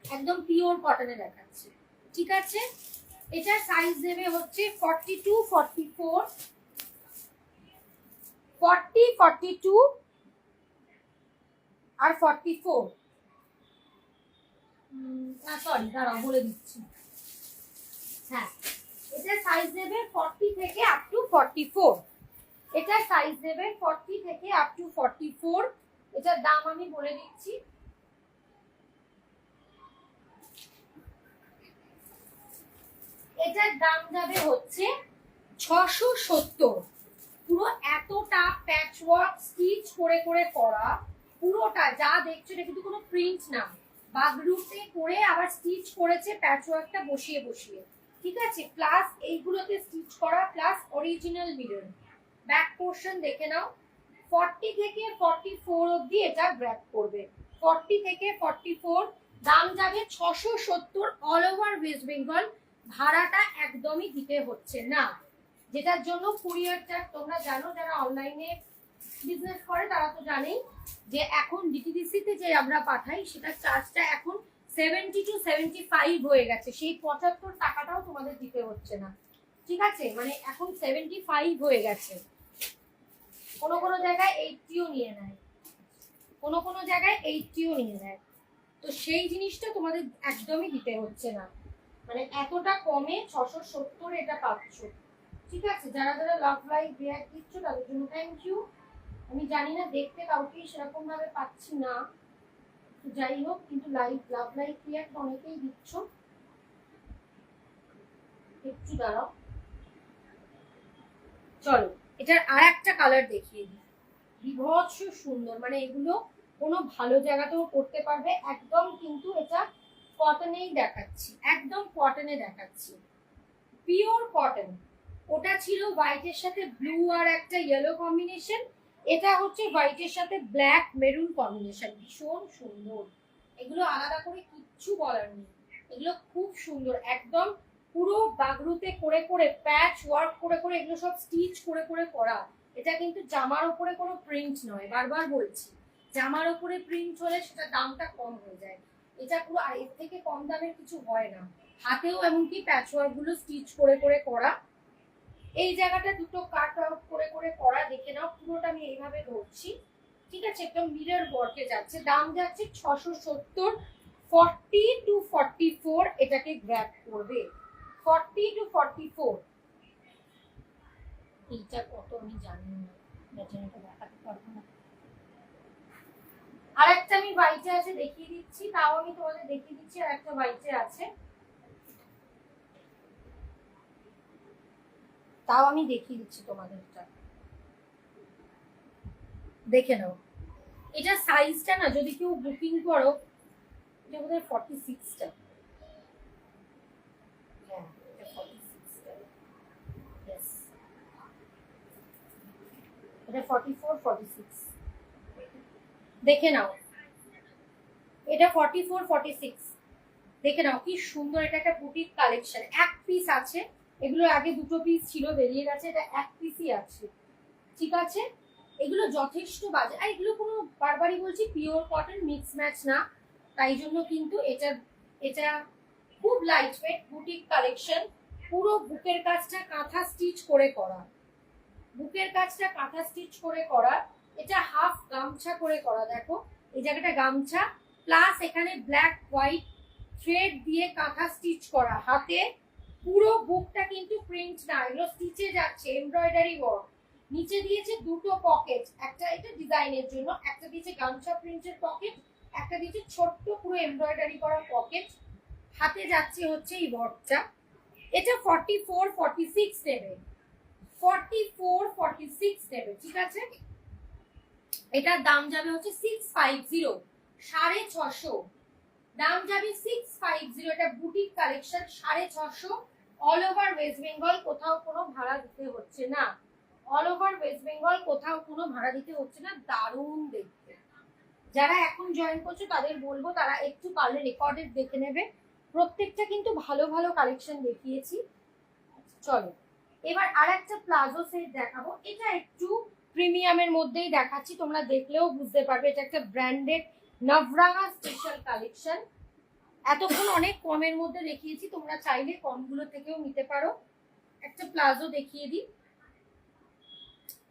Speaker 1: একদম পিওর কটনে দেখাচ্ছি, ঠিক আছে। এটার সাইজ দেবে হচ্ছে 42, 44, 40, 42 আর 44। না সরি, দাঁড়াও বলে দিচ্ছি। হ্যাঁ, এটার সাইজ দেবে 40 থেকে আপ টু 44। এটার সাইজ দেবে 40 থেকে আপ টু 44। এটার দাম আমি বলে দিচ্ছি। এটার দাম যাবে হচ্ছে 670। পুরো এতটা প্যাচ ওয়ার্ক স্টিচ করে করে করা, পুরোটা যা দেখছো এটা কিন্তু কোনো প্রিন্ট না, বাগরুতে করে আবার স্টিচ করেছে প্যাচ ওয়ার্কটা বসিয়ে বসিয়ে, ঠিক আছে। প্লাস এইগুলোতে স্টিচ করা, plus original mirror. Back portion দেখে নাও, 40 থেকে 44 অবধি এটা গ্র্যাব করবে। 40 থেকে 44, দাম যাবে 670 অল ওভার ওয়েস্ট বেঙ্গল। ভাড়াটা একদমই দিতে হচ্ছে না, যেটার জন্য কুরিয়ার চার্জ তোমরা জানো, যারা অনলাইনে বিজনেস করে তারা তো জানেই যে এখন ডিটিডিসি তে যে আমরা পাঠাই সেটার চার্জটা এখন 70 to 75 হয়ে গেছে। সেই 75 টাকাটাও তোমাদের দিতে হচ্ছে না, ঠিক আছে, মানে এখন 75 হয়ে গেছে। কোনো কোনো জায়গায় 80ও নিয়ে নেয়, কোনো কোনো জায়গায় 80ও নিয়ে নেয়। তো সেই জিনিসটা তোমাদের একদমই দিতে হচ্ছে না, মানে এতটা কমে 670 এটা পাচ্ছ, ঠিক আছে। যারা যারা লাভ লাইক রিয়াক্ট দিচ্ছ তাদের জন্য থ্যাংক ইউ। আমি জানি না দেখতে কাউকে সেরকম ভাবে পাচ্ছি না, যাই হোক, কিন্তু লাইভ লাভ লাইক রিয়াক্ট অনেকেই দিচ্ছ। একটু দাঁড়াও, চলো এটার আর একটা কালার দেখিয়ে দিই, বিভৎস সুন্দর, মানে এগুলো কোনো ভালো জায়গাতেও করতে পারবে। একদম কিন্তু এটা কটনেই দেখাচ্ছি, একদম কটনে দেখাচ্ছি, পিওর কটন। ওটা ছিল হোয়াইটের সাথে ব্লু আর একটা ইয়েলো কম্বিনেশন, এটা হচ্ছে হোয়াইটের সাথে ব্ল্যাক মেরুন কম্বিনেশন, ভীষণ সুন্দর। এগুলো আলাদা করে কিচ্ছু বলার নেই, এগুলো খুব সুন্দর, একদম পুরো বাগরুতে করে করে প্যাচ ওয়ার্ক করে করে এগুলো সব স্টিচ করে করে করা। এটা কিন্তু জামার উপরে কোনো প্রিন্ট নয়, বারবার বলছি, জামার উপরে প্রিন্ট হলে সেটা দামটা কম হয়ে যায়, এটা পুরো আর এর থেকে কম দামের কিছু হয় না। হাতেও এমনকি প্যাচ ওয়ার্ক গুলো স্টিচ করে করে করা, এই জায়গাটা দুটো কাট আউট করে করে করা, দেখে নাও পুরোটা আমি এইভাবে ধরছি, ঠিক আছে, একদম মিরর ওয়ার্কে যাচ্ছে। দাম যাচ্ছে 670, 40 to 44 এটাকে গ্র্যাব করবে, 40 to 44। এইটা কত আমি জানি না, এটা দেখাতে পারবো না। আর একটা আমি হোয়াইটে আছে দেখিয়ে দিচ্ছি, তাও আমি তোমাদের দেখিয়ে দিচ্ছি, আর একটা হোয়াইটে আছে তাও আমি দেখিয়ে দিচ্ছি তোমাদেরটা, দেখে নাও। এটা সাইজটা না যদি কেউ বুকিং করো, এটা বোধহয় 46টা, হ্যাঁ এটা 46টা, यस এটা 44, 46 দেখে নাও, এটা 44, 46 দেখে নাও কি সুন্দর। এটা একটা বুটিক কালেকশন, এক পিস আছে, এগুলো আগে দুটো পিস ছিল বেরিয়ে গেছে, এটা এক পিসই আছে, ঠিক আছে। এগুলো যথেষ্ট বাজে, আর এগুলো কোনো বারবারই বলছি পিওর কটন, মিক্স ম্যাচ না, তাই জন্য কিন্তু এটা এটা খুব লাইট ওয়েট বুটিক কালেকশন। পুরো বুকের কাজটা কাঁথা স্টিচ করে করা, বুকের কাজটা কাঁথা স্টিচ করে করা, এটা হাফ গামছা করে করা, দেখো এই জায়গাটা গামছা, প্লাস এখানে ব্ল্যাক হোয়াইট থ্রেড দিয়ে কাঁথা স্টিচ করা, হাতে পুরো বুকটা কিন্তু প্রিন্ট না, এগুলো স্টিচে যাচ্ছে, এমব্রয়ডারি ওয়ার্ক। নিচে দিয়েছে দুটো পকেট, একটা এটা ডিজাইনের জন্য, একটা দিয়েছে গামছা প্রিন্টের পকেট, একটা দিয়েছে ছোট্ট পুরো এমব্রয়ডারি করা পকেট। হাতে যাচ্ছে হচ্ছে এই ওয়ার্কটা। এটা 44, 46 নেবে, 44, 46 নেবে, ঠিক আছে। এটার দাম যাবে হচ্ছে 650, 650, দাম যাবে 650। এটা boutique collection, 650 all over West Bengal, কোথাও কোনো ভাড়া দিতে হচ্ছে না। অল ওভার ওয়েস্ট বেঙ্গল কোথাও কোনো ভাড়া দিতে হচ্ছে না। দারুণ দেখতে। যারা এখন জয়েন করছো তাদের বলবো তারা একটু পারলে রেকর্ডেড দেখে নেবে, প্রত্যেকটা কিন্তু ভালো ভালো কালেকশন দেখিয়েছি। চলো এবার আর একটা প্লাজো সেট দেখাবো, এটা একটু প্রিমিয়ামের মধ্যেই দেখাচ্ছি, তোমরা দেখলেও বুঝতে পারবে এটা একটা ব্র্যান্ডেড নভরাঙা স্পেশাল কালেকশন। এতক্ষণ অনেক কমের মধ্যে দেখিয়েছি, তোমরা চাইলে কমগুলো থেকেও নিতে পারো। একটা প্লাজো দেখিয়ে দিই,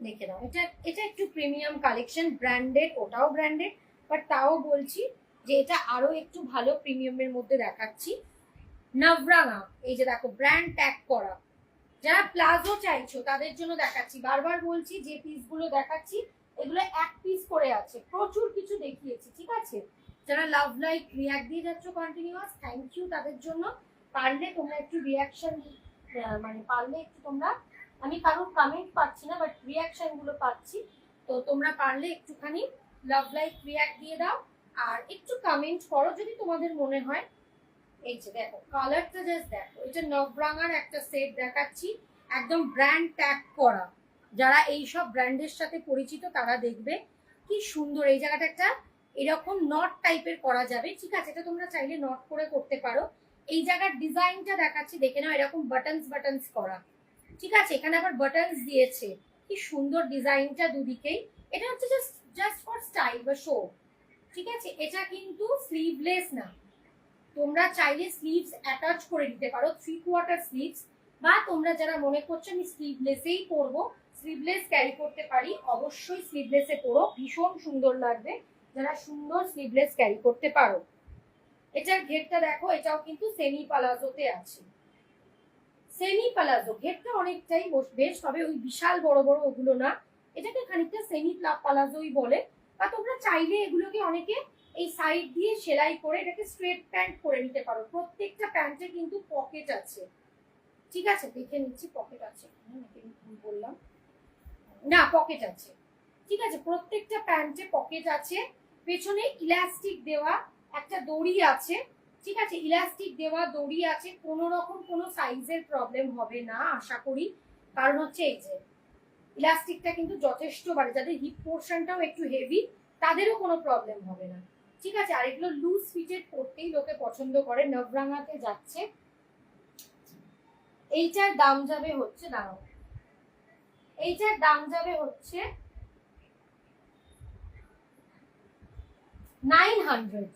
Speaker 1: দেখে নাও। এটা এটা একটু প্রিমিয়াম কালেকশন, ব্র্যান্ডেড, ওটাও ব্র্যান্ডেড, বাট তাও বলছি যে এটা আরো একটু ভালো প্রিমিয়ামের মধ্যে দেখাচ্ছি। নভরাঙা, এই যে দেখো ব্র্যান্ড ট্যাগ করা। যারা প্লাজো চাইছো তাদের জন্য দেখাচ্ছি, বারবার বলছি যে পিসগুলো দেখাচ্ছি এগুলো এক পিস করে আছে, প্রচুর কিছু দেখিয়েছি, ঠিক আছে। যারা লাভ লাইক রিয়াক্ট দিয়ে যাচ্ছ কন্টিনিউয়াস, থ্যাংক ইউ তাদের জন্য। পারলে তোমরা একটু রিয়াকশন, মানে পারলে একটু তোমরা, আমি কারোর কমেন্ট পাচ্ছি না বাট রিয়াকশন গুলো পাচ্ছি, তো তোমরা পারলে একটুখানি লাভ লাইক রিয়াক্ট দিয়ে দাও আর একটু কমেন্ট করো যদি তোমাদের মনে হয়। এই যে দেখো কালারটা জাস্ট দেখো, এটা নভরাঙার একটা সেট দেখাচ্ছি, একদম ব্র্যান্ড ট্যাগ করা। যারা এইসব ব্র্যান্ডের সাথে পরিচিত তারা দেখবে কি সুন্দর। এই জায়গাটা একটা এরকম নট টাইপের করা যাবে, ঠিক আছে, এটা তোমরা চাইলে নট করে করতে পারো। এই জায়গার ডিজাইনটা দেখাচ্ছি, দেখে নাও, এরকম বাটনস বাটনস করা, ঠিক আছে। এখানে আবার বাটনস দিয়েছে, কি সুন্দর ডিজাইনটা দুদিকেই। এটা হচ্ছে জাস্ট জাস্ট ফর স্টাইল বা শো, ঠিক আছে। এটা কিন্তু স্লিভলেস না, তোমরা চাইলে স্লিভস অ্যাটাচ করে দিতে পারো, 3/4 স্লিভস, বা তোমরা যারা মনে করছো আমি স্লিভলেসেই পরবো, স্লিভলেস ক্যারি করতে পারি, অবশ্যই স্লিভলেসে পরো, ভীষণ সুন্দর লাগবে যারা সুন্দর স্লিভলেস ক্যারি করতে পারো। এটার ঘেরটা দেখো, এটাও কিন্তু সেমি পালাজোতে আছে। সেমি পালাজো ঘেরটা অনেকটাই বেশ, তবে ওই বিশাল বড় বড় ওগুলো না, এটাকে খানিকটা সেমি পালাজোই বলে। বা তোমরা চাইলে এগুলোকে অনেকে এই সাইড দিয়ে সেলাই করে এটাকে স্ট্রেট প্যান্ট করে নিতে পারো। প্রত্যেকটা প্যান্টে কিন্তু পকেট আছে, ঠিক আছে, দেখে নিচ্ছি পকেট আছে, বললাম না পকেট আছে, ঠিক আছে। প্রত্যেকটা প্যান্টে পকেট আছে, পেছনে ইলাস্টিক দেওয়া একটা দড়ি আছে, ঠিক আছে, ইলাস্টিক দেওয়া দড়ি আছে। কোনো রকম কোনো সাইজের প্রবলেম হবে না আশা করি, কারণ হচ্ছে এই যে ইলাস্টিকটা কিন্তু যথেষ্ট বাড়ে, যাদের হিপ পোর্শনটাও একটু হেভি তাদেরও কোনো প্রবলেম হবে না, ঠিক আছে। আর এগুলো লুজ ফিটেড পরতেই লোকে পছন্দ করে, নভরাঙাতে যাচ্ছে। এইটার দাম যাবে হচ্ছে, দাঁড়াও, এইটার দাম যাবে হচ্ছে 900,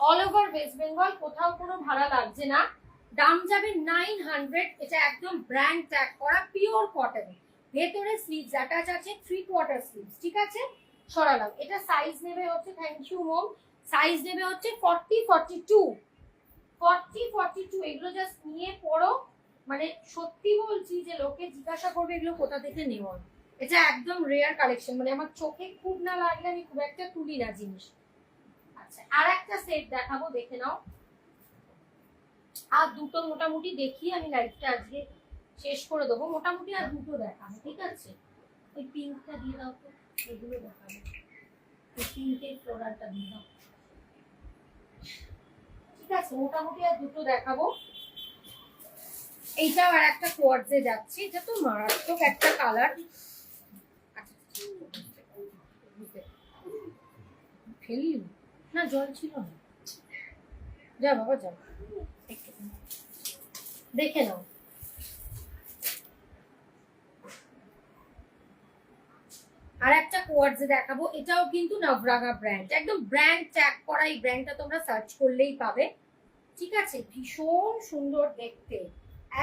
Speaker 1: অল ওভার ওয়েস্ট বেঙ্গল, কোথাও কোনো ভাড়া লাগছে না, দাম যাবে 900। এটা একদম ব্র্যান্ড ট্যাগ করা, পিওর কটন, ভেতরে স্লিভস অ্যাটাচ আছে, 3/4 স্লিভস, ঠিক আছে। সরালাম। এটা সাইজ নেবে হচ্ছে, থ্যাংক ইউ মোম, সাইজ নেবে হচ্ছে 40-42, 40-42। এগুলো জাস্ট নিয়ে পড়ো, মানে সত্যি বলছি যে লোকে জিজ্ঞাসা করবে এগুলো কোথা থেকে নেওয়া। এটা একদম রেয়ার কালেকশন, মানে আমার চোখে খুব না লাগলে আমি খুব একটা তুলি না জিনিস। আচ্ছা আর একটা সেট দেখাবো, দেখে নাও। আর দুটো মোটামুটি দেখি, আমি লাইভটা আজকে শেষ করে দেবো, মোটামুটি আর দুটো দেখাবো, ঠিক আছে। ওই পিঙ্কটা দিয়ে দাও তো, এগুলো দেখাবো, ওই পিঙ্কের ফ্লোরালটা দিয়ে দাও, ঠিক আছে। মোটামুটি আর দুটো দেখাবো। এইটাও আর একটা কোয়ার্টজে যাচ্ছে, এটা তো মারাত্মক একটা কালার। ফেলি না, জল ছিল না, যা বাবা যাও, দেখে নাও। আর একটা কোয়ার্টজে দেখাবো, এটাও কিন্তু নভরাঙা ব্র্যান্ড, একদম ব্র্যান্ড ট্যাগ করা। এই ব্র্যান্ডটা তোমরা সার্চ করলেই পাবে, ঠিক আছে। ভীষণ সুন্দর দেখতে,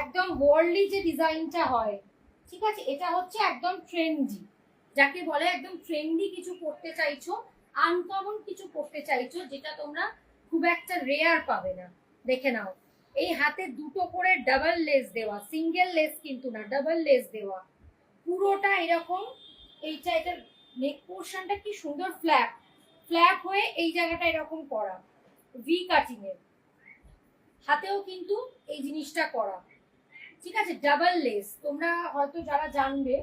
Speaker 1: একদম ওয়ার্ল্ডলি যে ডিজাইনটা হয়, ঠিক আছে। এটা হচ্ছে একদম ট্রেন্ডি, যাকে বলে একদম ট্রেন্ডি কিছু করতে চাইছো, আনকমন কিছু করতে চাইছো, যেটা তোমরা খুব একটা রেয়ার পাবে না। দেখে নাও, এই হাতে দুটো করে ডাবল লেস দেওয়া, সিঙ্গেল লেস কিন্তু না, ডাবল লেস দেওয়া, পুরোটা এরকম। এইটা এটার নেক পোর্শনটা কি সুন্দর ফ্ল্যাপ ফ্ল্যাপ হয়ে এই জায়গাটা এরকম করা, ভি কাটিং এর, হাতেও কিন্তু এই জিনিসটা করা, ঠিক আছে। ডাবল লেস, তোমরা হয়তো যারা জানবে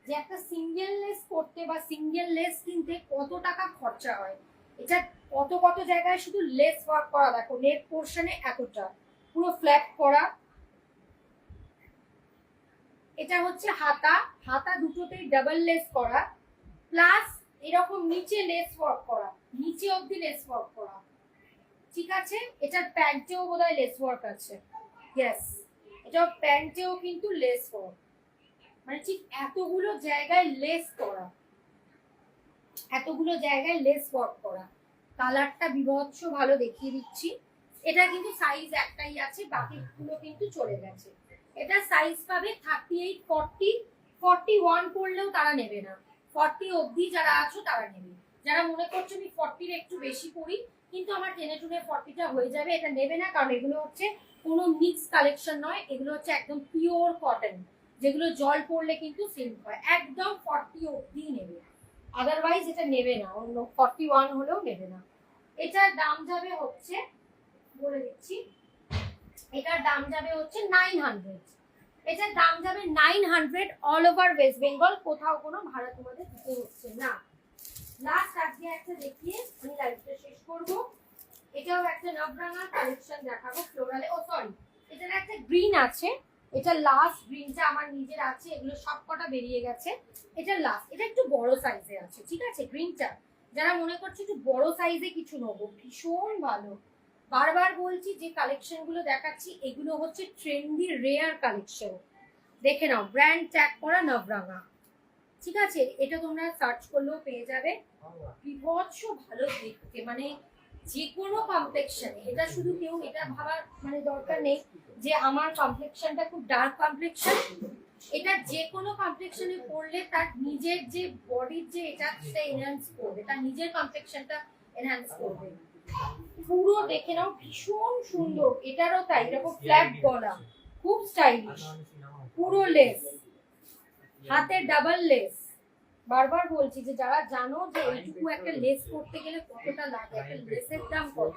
Speaker 1: যে একটা সিঙ্গেল লেস করতে বা সিঙ্গেল লেস কিনতে কত টাকা খরচা হয়, এটা কত কত জায়গায় শুধু লেস ওয়ার্ক করা, দেখো নেক পোর্শনে এতটা পুরো ফ্ল্যাট করা। এটা হচ্ছে হাতা, হাতা দুটোতেই ডাবল লেস করা, প্লাস এরকম নিচে লেস ওয়ার্ক করা, নিচে অবধি লেস ওয়ার্ক করা। ঠিক আছে, এটার প্যান্টেও বোধহয় লেস ওয়ার্ক আছে। ইয়েস, এটা প্যান্টেও কিন্তু লেস ওয়ার্ক, মানে ঠিক এতগুলো জায়গায় লেস করা, এতগুলো জায়গায় লেস ওয়ার্ক করা। কালারটা বিভৎস ভালো দেখিয়ে দিচ্ছি। এটা কিন্তু সাইজ একটাই আছে, বাকিগুলো কিন্তু চলে গেছে। এটা সাইজ পাবে 38, 40, 41 পড়লেও তারা নেবে না, 40 অবধি যারা আছো তারা নেবে। যারা মনে করছো আমি 40 এর একটু বেশি পড়ি কিন্তু আমার টেনে টুনে 40টা হয়ে যাবে, এটা নেবে না, কারণ এগুলো হচ্ছে কোনো মিক্স কালেকশন নয়, এগুলো হচ্ছে একদম পিওর কটন, যেগুলো জল পড়লে কিন্তু সিল্ক হয়। একদম 40 অবধি নেবে, আদারওয়াইজ এটা নেবে না, অন্য 41 হলেও নেবে না। এটার দাম যাবে হচ্ছে, বলে দিচ্ছি, এটার দাম যাবে হচ্ছে 900। এটার দাম যাবে 900 অল ওভার ওয়েস্ট বেঙ্গল, কোথাও কোনো ভাড়া তোমাদের দিতে হচ্ছে না। লাস্ট আজকে একটা দেখিয়ে আমি লাইভটা শেষ করব। এটাও একটা নবরাঙা কালেকশন দেখাবো ফ্লোরালে। ও সরি, এটার একটা গ্রিন আছে, এটা লাস্ট গ্রিনটা আমার নিজের আছে, এগুলো সবকটা বেরিয়ে গেছে। এটা লাস্ট, এটা একটু বড় সাইজে আছে। ঠিক আছে, গ্রিনটা যারা মনে করছে একটু বড় সাইজে কিছু নেবো, ভীষণ ভালো। বারবার বলছি যে কালেকশন গুলো দেখাচ্ছি এগুলো হচ্ছে ট্রেন্ডি রেয়ার কালেকশন। দেখে নাও, ব্র্যান্ড ট্যাগ করা নবরাঙা। ঠিক আছে, এটা তোমরা সার্চ করলেও পেয়ে যাবে। বিভৎস ভালো দেখতে, মানে যে কোনো কমপ্লেক্সনে, এটা শুধু কেউ এটা ভাবার মানে দরকার নেই যে আমার কমপ্লেক্সনটা খুব ডার্ক কমপ্লেক্সন। এটা যে কোনো কমপ্লেক্সনে পড়লে তার নিজের যে বডির যে এটা সেটা এনহ্যান্স করবে, তার নিজের কমপ্লেক্সনটা এনহ্যান্স করবে। পুরো দেখে নাও, ভীষণ সুন্দর। এটারও তাই, এরকম ফ্ল্যাট গলা, খুব স্টাইলিশ, পুরো লেস, হাতে ডাবল লেস। বারবার বলছি যে যারা জানো যে এইটুকু একটা লেস করতে গেলে কতটা লাগে, একটা লেসের দাম কত,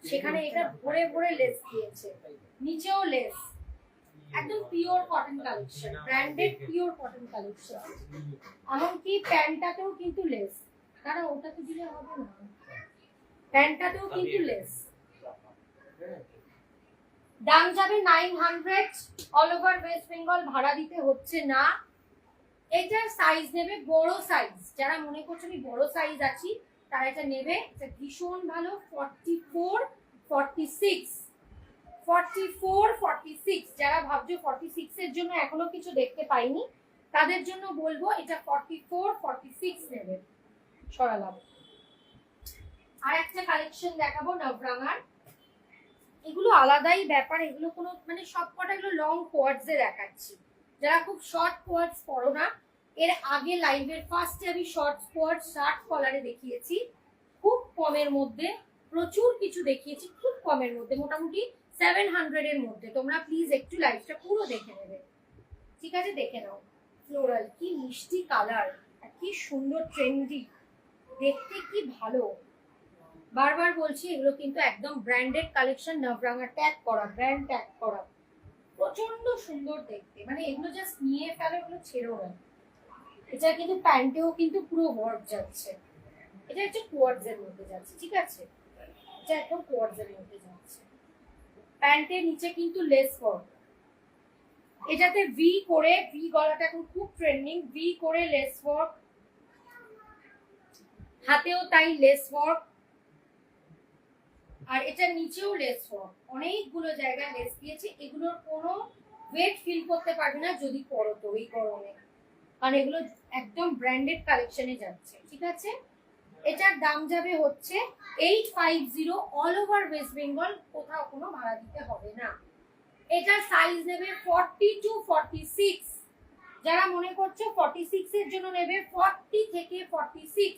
Speaker 1: সেখানে এটা ভরে ভরে লেস দিয়েছে, নিচেও লেস, একদম pure cotton collection, branded pure cotton collection. এমনকি প্যান্টটাতেও কিন্তু লেস, কারণ ওটা তো দিলে হবে না, প্যান্টটাতেও কিন্তু লেস। দাম যাবে 900 অল ওভার ওয়েস্ট বেঙ্গল, ভাড়া দিতে হচ্ছে না। এটার সাইজ নেবে বড় সাইজ, যারা মনে করছে আমি বড় সাইজ আছি তারা এটা নেবে। এটা ভীষণ ভালো, 44, 46, 44, 46। যারা ভাবছো 46 এর জন্য এখনো কিছু দেখতে পাইনি, তাদের জন্য বলবো এটা 44, 46 নেবে, সরালাম। আর একটা কালেকশন দেখাবো নবরাঙার, এগুলো আলাদাই ব্যাপার, এগুলো কোনো মানে সবকটা এগুলো লং কোয়ার্ডস এ দেখাচ্ছি। যারা খুব শর্ট কোয়ার্ডস পরো না, এর আগে লাইভের ফার্স্টে আমি শর্ট কোয়ার্ড শার্ট কলারে দেখিয়েছি, খুব কমের মধ্যে প্রচুর কিছু দেখিয়েছি, খুব কমের মধ্যে, মোটামুটি 700 এর মধ্যে। তোমরা প্লিজ একটু লাইভটা পুরো দেখে নেবে। ঠিক আছে, দেখে নাও। ফ্লোরাল, কি মিষ্টি কালার, আর কি সুন্দর ট্রেন্ডি, দেখতে কি ভালো। বারবার বলছি এগুলো কিন্তু একদম ব্র্যান্ডেড কালেকশন, নবরাঙা ট্যাগ করা, ব্র্যান্ড ট্যাগ করা, প্রচন্ড সুন্দর দেখতে, মানে এগুলো জাস্ট নিয়ে ফেলে, এগুলো ছেড়েও না। এটা কিন্তু প্যান্টেও কিন্তু পুরো ওয়ার্ক যাচ্ছে, এটা হচ্ছে কোয়ার্ডস এর মধ্যে যাচ্ছে। ঠিক আছে, এটা একদম কোয়ার্ডস এর মধ্যে যাচ্ছে, প্যান্টের নিচে কিন্তু লেস ওয়ার্ক, এটাতে ভি করে, ভি গলাটা এখন খুব ট্রেন্ডিং, ভি করে লেস ওয়ার্ক, হাতেও তাই লেস ওয়ার্ক, আর এটা নিচেও লেস ওয়ার্ক, অনেকগুলো জায়গায় লেস দিয়েছে। এগুলোর কোনো ওয়েট ফিল করতে পারবে না যদি পরো তো এই গরমে, কারণ এগুলো একদম ব্র্যান্ডেড কালেকশনে যাচ্ছে। ঠিক আছে, এটার দাম যাবে হচ্ছে 850 অল ওভার ওয়েস্ট বেঙ্গল, কোথাও কোনো ভাড়া দিতে হবে না। এটার সাইজ নেবে 40 to 46। যারা মনে করছে 46 এর জন্য নেবে, 40 থেকে 46,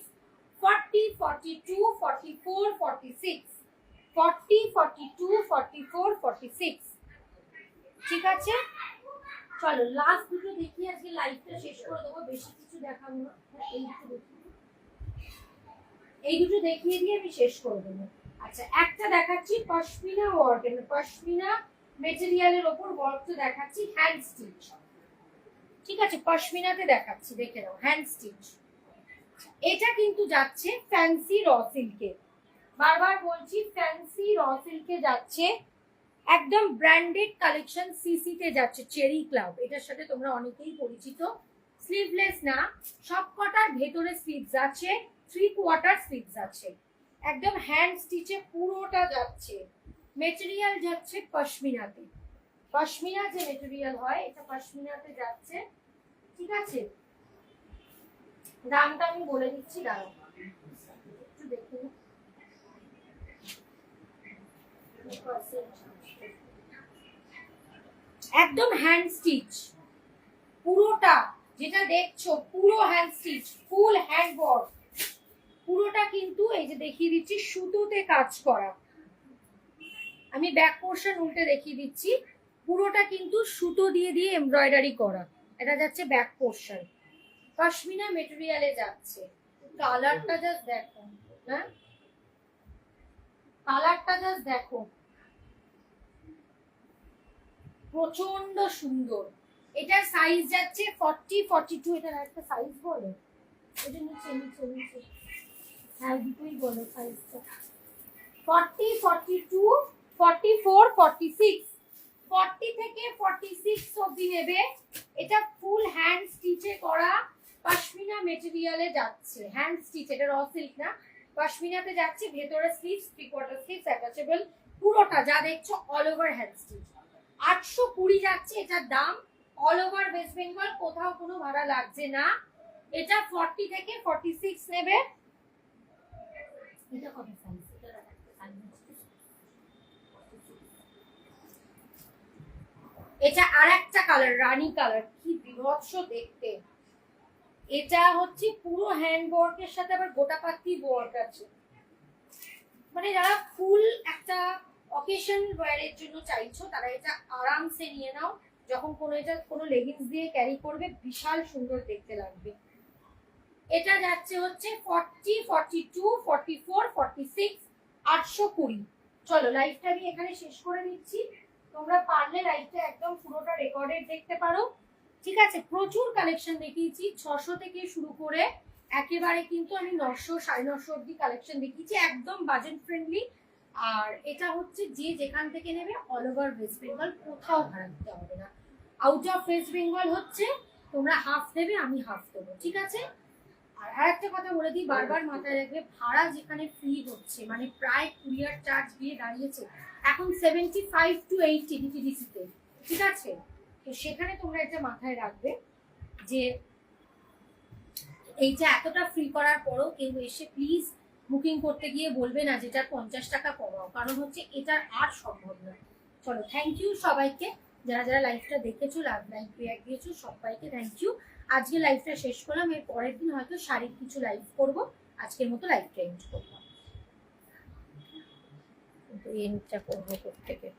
Speaker 1: 40, 42, 44, 46, 40, 42, 44, 46। ঠিক আছে, চলো লাস্ট দুটো দেখি, আজকে লাইভটা শেষ করে দেবো, বেশি কিছু দেখাবো না। এই দুটো দেখিয়ে দিয়ে আমি শেষ করে দেবো। আচ্ছা, একটা দেখাচ্ছি পশমিনা ওয়ার্ক, পশমিনা মেটেরিয়ালের ওপর ওয়ার্কটা দেখাচ্ছি, হ্যান্ড স্টিচ। ঠিক আছে, পশমিনাতে দেখাচ্ছি, দেখে নাও, হ্যান্ড স্টিচ। এটা কিন্তু যাচ্ছে ফ্যান্সি র সিল্কে, বারবার বলছি ফ্যান্সি র সিল্কে যাচ্ছে, একদম ব্র্যান্ডেড কালেকশন, সিসি তে যাচ্ছে চেরি ক্লাব, এটার সাথে তোমরা অনেকেই পরিচিত। স্লিভলেস না, সব কটার ভেতরে স্লিভস আছে, 3/4 স্লিভস আছে, একদম হ্যান্ড স্টিচে পুরোটা যাচ্ছে। মেটেরিয়াল যাচ্ছে পশমিনাতে, পশমিনা যে মেটেরিয়াল হয় এটা পশমিনাতে যাচ্ছে, ঠিক আছে। দামটা আমি বলে দিচ্ছি, দাঁড়াও একটু দেখুন। একদম হ্যান্ড স্টিচ পুরোটা, যেটা দেখছো পুরো hand stitch, full hand work পুরোটা, কিন্তু এই যে দেখিয়ে দিচ্ছি সুতোতে কাজ করা। আমি ব্যাক পোর্শন উল্টে দেখিয়ে দিচ্ছি, পুরোটা কিন্তু সুতো দিয়ে দিয়ে এমব্রয়ডারি করা। এটা যাচ্ছে ব্যাক পোর্শন, পশমিনা মেটেরিয়ালে যাচ্ছে। কালারটা জাস্ট দেখো, হ্যাঁ কালারটা জাস্ট দেখো, প্রচন্ড সুন্দর। এটার সাইজ যাচ্ছে 40, 42, এটার একটা সাইজ বলো, এটা নিচে নিচে নিচে, হ্যাঁ দুটোই বলো সাইজটা। 40, 42, 44, 46, 40 থেকে 46 অবধি নেবে। এটা ফুল হ্যান্ড স্টিচে করা পশমিনা মেটেরিয়ালে যাচ্ছে, হ্যান্ড স্টিচ, এটা র সিল্ক না, পশমিনাতে যাচ্ছে। ভেতরে স্লিভস, 3/4 স্লিভস অ্যাটাচেবল, পুরোটা যা দেখছো অল ওভার হ্যান্ড স্টিচ। 820 যাচ্ছে এটার দাম, অল ওভার ওয়েস্ট বেঙ্গল, কোথাও কোনো ভাড়া লাগছে না। এটা 40 থেকে 46 নেবে। এটা কত সাইজ? এটা আর একটা কালার, রানী কালার, কি বিভৎস দেখতে। এটা হচ্ছে পুরো হ্যান্ড ওয়ার্কের সাথে আবার গোটা পাতি ওয়ার্ক আছে, মানে যারা ফুল একটা অকেশন ওয়্যারের জন্য চাইছো তারা এটা আরামসে নিয়ে নাও। যখন কোনো লেগিংস দিয়ে ক্যারি করবে বিশাল সুন্দর দেখতে লাগবে। এটা যাচ্ছে হচ্ছে 40, 42, 44, 46, 820। চলো লাইভটা আমি এখানে শেষ করে দিচ্ছি, তোমরা পারলে লাইভটা একদম পুরোটা রেকর্ডেড দেখতে পারো, ঠিক আছে। প্রচুর কালেকশন দেখিয়েছি, 600 থেকে শুরু করে একেবারে কিন্তু আমি 900, 950 অব্দি কালেকশন দেখিয়েছি, একদম বাজেট ফ্রেন্ডলি। আর এটা হচ্ছে যে যেখান থেকে নেবে অল ওভার ওয়েস্ট বেঙ্গল, কোথাও ভাড়া দিতে হবে না। আউট অফ ওয়েস্ট বেঙ্গল হচ্ছে তোমরা হাফ দেবে, আমি হাফ দেবো, ঠিক আছে। আর আরেকটা কথা বলে দিই, বারবার মাথায় রাখবে, ভাড়া যেখানে ফ্রি হচ্ছে, মানে প্রায় কুরিয়ার চার্জ দিয়ে দাঁড়িয়েছে এখন 75 to 80 ডিটিডিসি তে, ঠিক আছে। তো সেখানে তোমরা এটা মাথায় রাখবে যে এইটা এতটা ফ্রি করার পরও কেউ এসে প্লিজ বুকিং করতে গিয়ে বলবে না যেটা 50 টাকা কমাও, কারণ হচ্ছে এটার আর সম্ভব না। চলো, থ্যাংক ইউ সবাইকে, যারা যারা লাইভটা দেখেছো, লাইভ রিঅ্যাক্ট দিয়েছো, সবাইকে থ্যাংক ইউ। আজকে লাইভটা শেষ করলাম, এর পরের দিন হয়তো শাড়ির কিছু লাইভ করবো, আজকের মতো লাইভটা এন্ড করলাম, কিন্তু এন্ডটা করবো প্রত্যেকে।